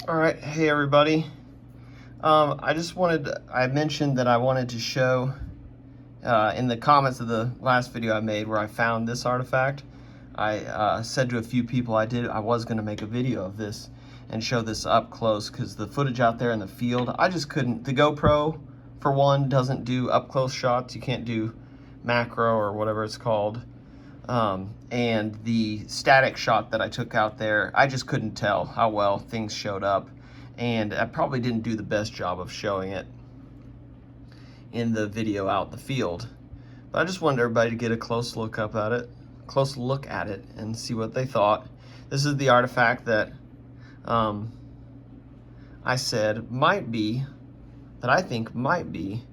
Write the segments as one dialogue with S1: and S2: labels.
S1: All right, hey everybody. I mentioned that I wanted to show in the comments of the last video I made where I found this artifact. I said to a few people I was going to make a video of this and show this up close because the footage out there in the field, I just couldn't. The GoPro, for one, doesn't do up close shots. You can't do macro or whatever it's called. And the static shot that I took out there, I just couldn't tell how well things showed up, and I probably didn't do the best job of showing it in the video out in the field. But I just wanted everybody to get a close look at it and see what they thought. This is the artifact that I said I think might be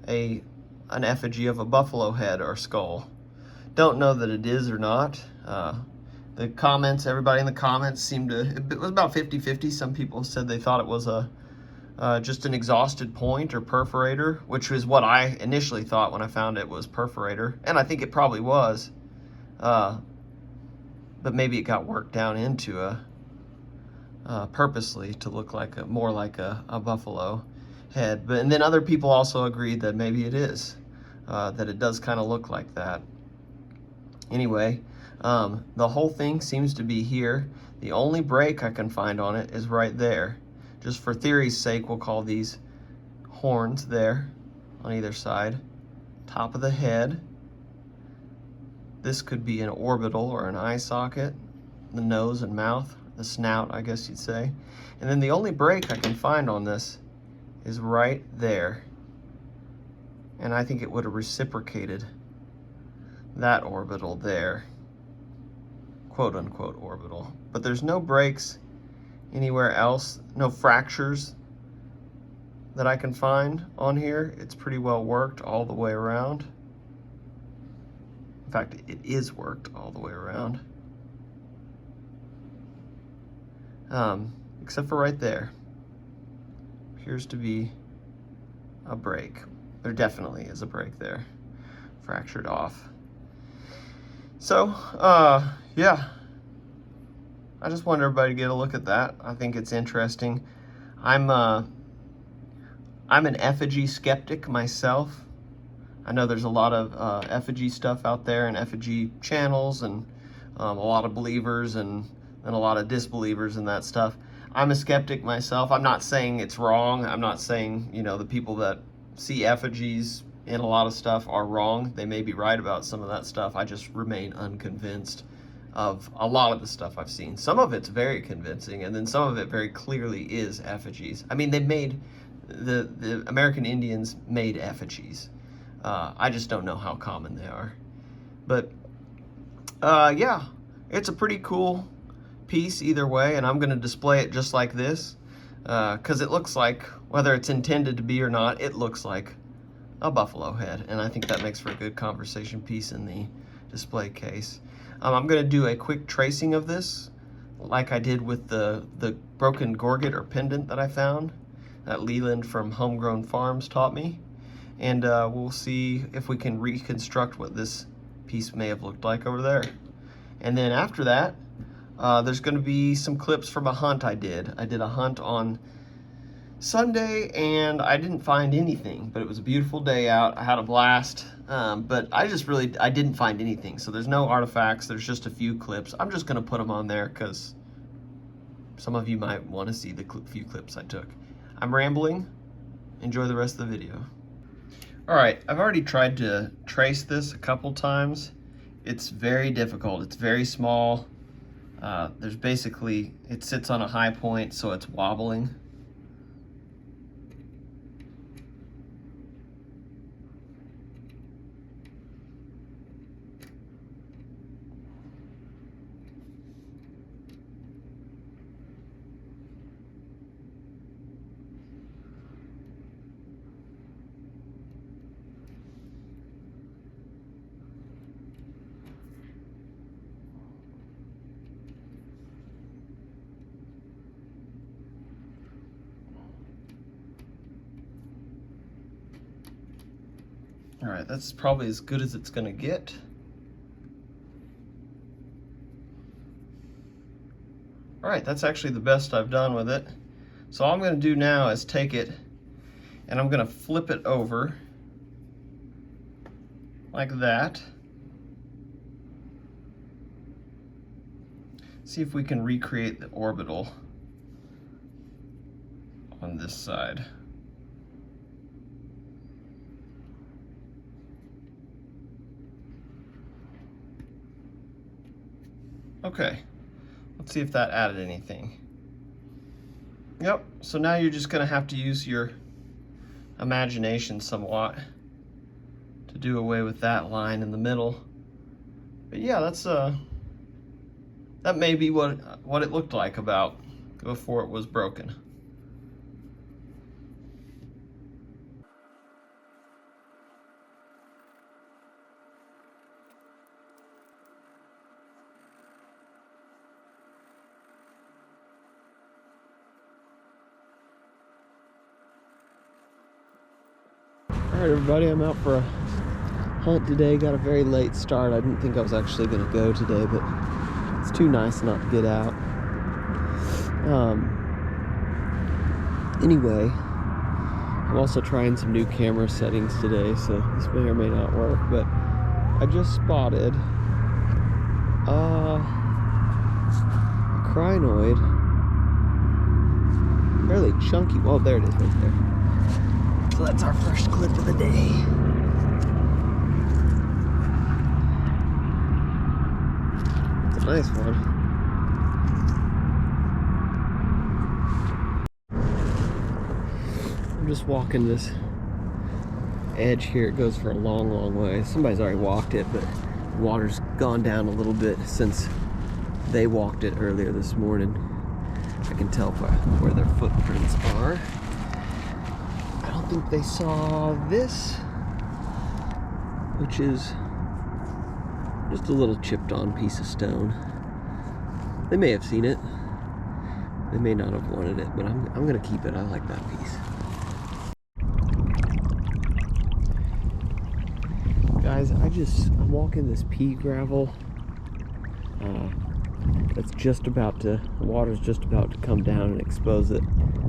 S1: an effigy of a buffalo head or skull. Don't know that it is or not. Everybody in the comments it was about 50-50. Some people said they thought it was just an exhausted point or perforator, which was what I initially thought when I found it was perforator, and I think it probably was. But maybe it got worked down into purposely to look like more like a buffalo head. And then other people also agreed that maybe it is, that it does kind of look like that. Anyway, the whole thing seems to be here. The only break I can find on it is right there. Just for theory's sake, we'll call these horns there on either side. Top of the head. This could be an orbital or an eye socket. The nose and mouth, the snout, I guess you'd say. And then the only break I can find on this is right there. And I think it would have reciprocated that orbital there, quote unquote orbital. But there's no breaks anywhere else, no fractures that I can find on here. It's pretty well worked all the way around. In fact, it is worked all the way around. Except for right there. Appears to be a break. There definitely is a break there. Fractured off. So, yeah, I just want everybody to get a look at that. I think it's interesting. I'm an effigy skeptic myself. I know there's a lot of effigy stuff out there and effigy channels and a lot of believers and a lot of disbelievers and that stuff. I'm a skeptic myself. I'm not saying it's wrong. I'm not saying, the people that see effigies in a lot of stuff are wrong. They may be right about some of that stuff. I just remain unconvinced of a lot of the stuff I've seen. Some of it's very convincing, and then some of it very clearly is effigies. I mean, the American Indians made effigies. I just don't know how common they are. But yeah, it's a pretty cool piece either way, and I'm going to display it just like this because it looks like, whether it's intended to be or not, it looks like a buffalo head, and I think that makes for a good conversation piece in the display case. I'm going to do a quick tracing of this, like I did with the broken gorget or pendant that I found that Leland from Homegrown Farms taught me, and we'll see if we can reconstruct what this piece may have looked like over there. And then after that, there's going to be some clips from a hunt I did. I did a hunt on Sunday, and I didn't find anything, but it was a beautiful day out. I had a blast, but I didn't find anything. So there's no artifacts. There's just a few clips. I'm just going to put them on there because some of you might want to see the few clips I took. I'm rambling. Enjoy the rest of the video. All right, I've already tried to trace this a couple times. It's very difficult. It's very small. It sits on a high point, so it's wobbling. All right, that's probably as good as it's gonna get. All right, that's actually the best I've done with it. So all I'm going to do now is take it and I'm going to flip it over like that. See if we can recreate the orbital on this side. Okay, let's see if that added anything. Yep, so now you're just gonna have to use your imagination somewhat to do away with that line in the middle. But yeah, that's that may be what it looked like about before it was broken. Alright everybody, I'm out for a hunt today. Got a very late start. I didn't think I was actually going to go today, but it's too nice not to get out. Anyway, I'm also trying some new camera settings today, so this may or may not work, but I just spotted a crinoid. Fairly chunky. Oh, there it is right there. So that's our first clip of the day. It's a nice one. I'm just walking this edge here. It goes for a long, long way. Somebody's already walked it, but the water's gone down a little bit since they walked it earlier this morning. I can tell by where their footprints are. I don't think they saw this, which is just a little chipped on piece of stone. They may have seen it. They may not have wanted it, but I'm gonna keep it. I like that piece. Guys, I'm walking this pea gravel. That's just about to, the water's just about to come down and expose it.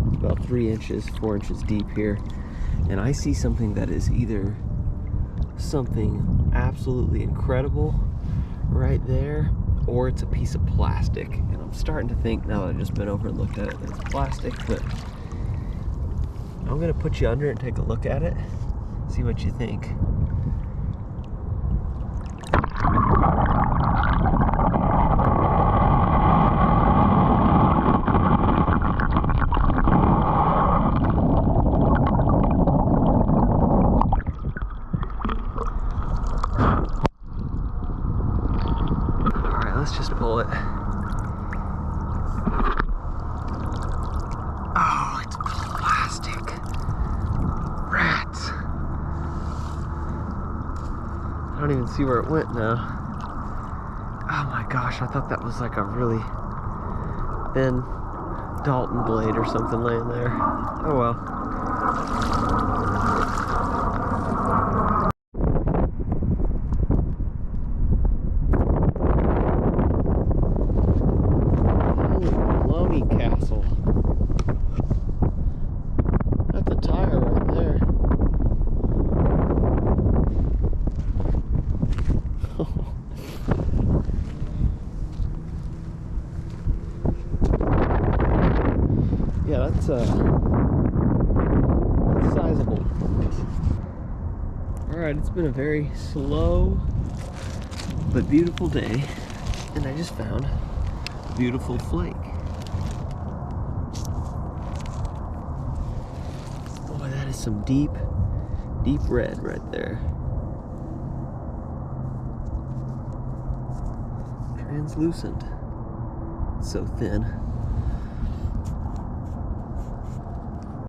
S1: It's about 3 inches, 4 inches deep here. And I see something that is either something absolutely incredible right there, or it's a piece of plastic. And I'm starting to think, now that I've just been over and looked at it, that it's plastic, but I'm gonna put you under and take a look at it, see what you think. Let's just pull it. Oh, it's plastic. Rats. I don't even see where it went now. Oh my gosh, I thought that was like a really thin Dalton blade or something laying there. Oh well. Castle. That's a tire right there. Yeah, that's sizable. Alright, it's been a very slow but beautiful day, and I just found a beautiful flake. Some deep red right there. Translucent. It's so thin.